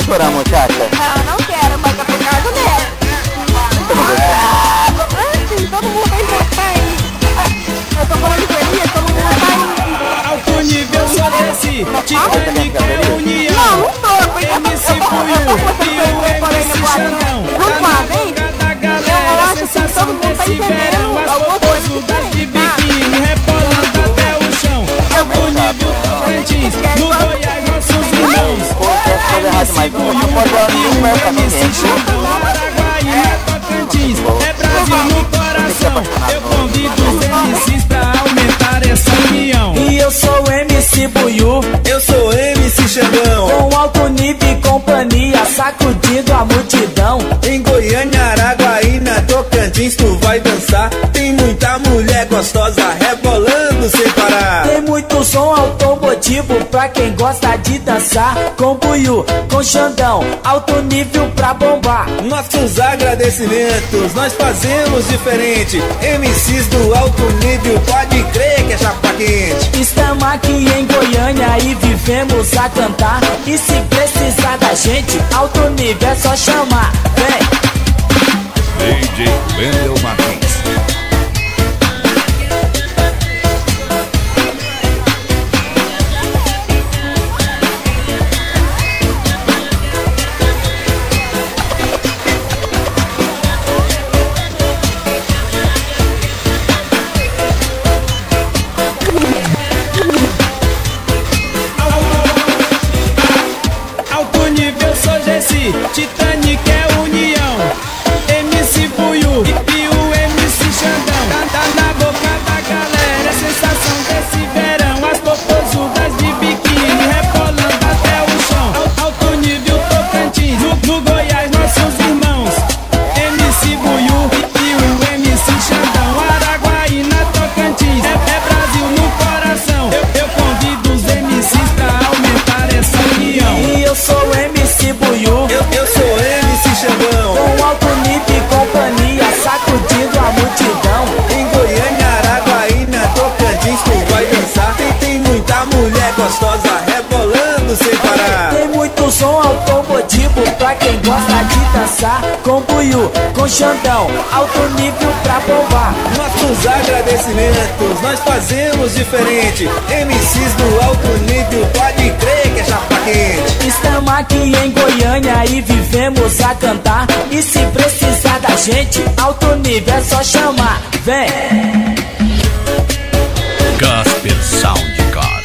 chorar, muchacha? Não, não quero, mas é por causa dela. Sim, todo mundo vai voltar aí. Eu tô falando de Elias, todo mundo vai aí. Alto nível só desse, Titanic é união. Não, não tô, MC Buiu e o MC Xandão. Tá na boca da galera, sensação desse verão. As popozudas de biquíni rebolando até o chão. Alto nível Tocantins, no Goiás nossos irmãos. MC Buiu e o MC Xandão. Araguaí é Tocantins, é Brasil no coração. Eu convido os MCs pra aumentar essa união. E eu sou o MC Buiu, eu sou MC Xandão. com alto nível e companhia, sacudindo a multidão. Em Goiânia, Araguaí, na Tocantins tu vai dançar. Tem muita mulher gostosa rebolando sem parar. Tem muito som automotivo pra quem gosta de dançar. Com Buiu, com Xandão, alto nível pra bombar. Nossos agradecimentos nós fazemos diferente. MCs do alto nível, pode crer que é chapa quente. Estamos aqui em Goiânia e vivemos a cantar. E se precisar da gente, alto nível é só chamar. Vem! DJ Wendel Martins. Alto nível sou Jesse, Titanic é união. MC Buiu e o MC Xandão. Tá na boca da galera, sensação desse verão. As popozudas de biquíni rebolando até o chão. Alto nível Tocantins, no Goiás nossos irmãos. MC Buiu e o MC Xandão. Araguaí na Tocantins, é Brasil no coração. Eu convido os MCs pra aumentar essa união. E eu sou o MC Buiu, Eu sou MC Xandão. com alto nível e companhia, sacudindo a multidão. Em Goiânia, Araguaí, na Tocantins tu vai dançar. Tem muita mulher gostosa rebolando sem parar. Tem muito som automotivo pra quem gosta de dançar. Com Buiu, com Xandão, alto nível pra bombar. Nossos agradecimentos nós fazemos diferente. MCs do alto nível, pode crer que é chapa quente. Estamos aqui em Goiânia e vivemos a cantar. E se precisar da gente, alto nível é só chamar. Vem! Casper Soundcar.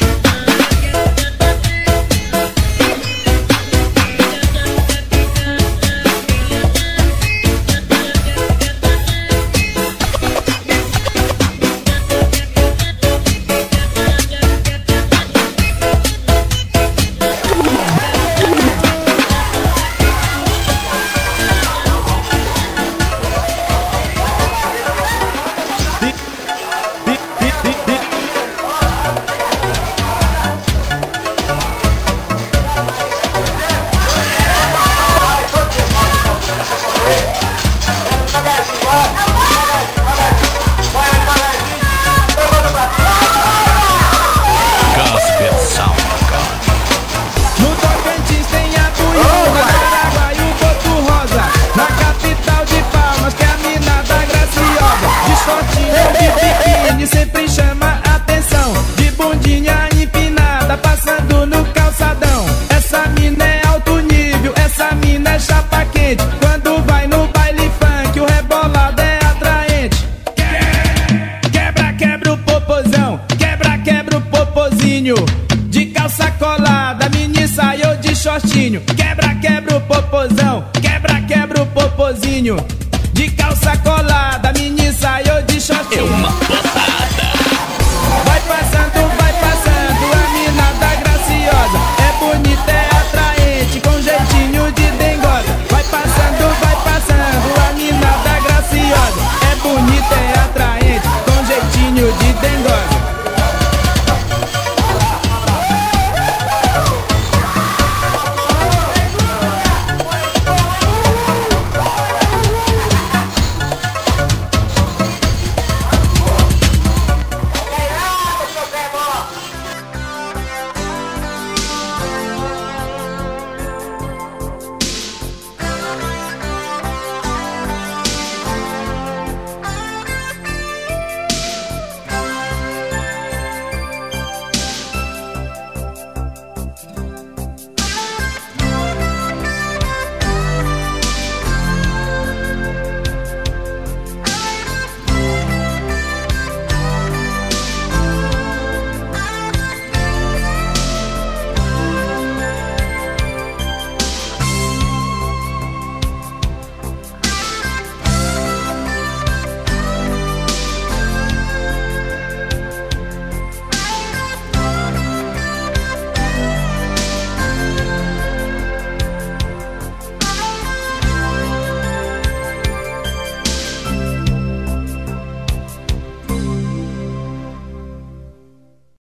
Casper Soundcar. No Tocantins tem a Buiu, na Araguaí o Boto Rosa. Na capital de Palmas que é a mina da Graciosa. De shortinho de biquíni sempre chama atenção. De bundinha empinada passando no calçadão. Essa mina é alto nível, essa mina é chapa quente. Quando vai no baile funk o rebolado é atraente. Quebra, quebra o popozão, quebra, quebra o popozinho. De calça colada, mini saiu de shortinho. Quebra, quebra o popozão, quebra, quebra o popozinho. De calça colada, mini saiu de shortinho. É uma porrada.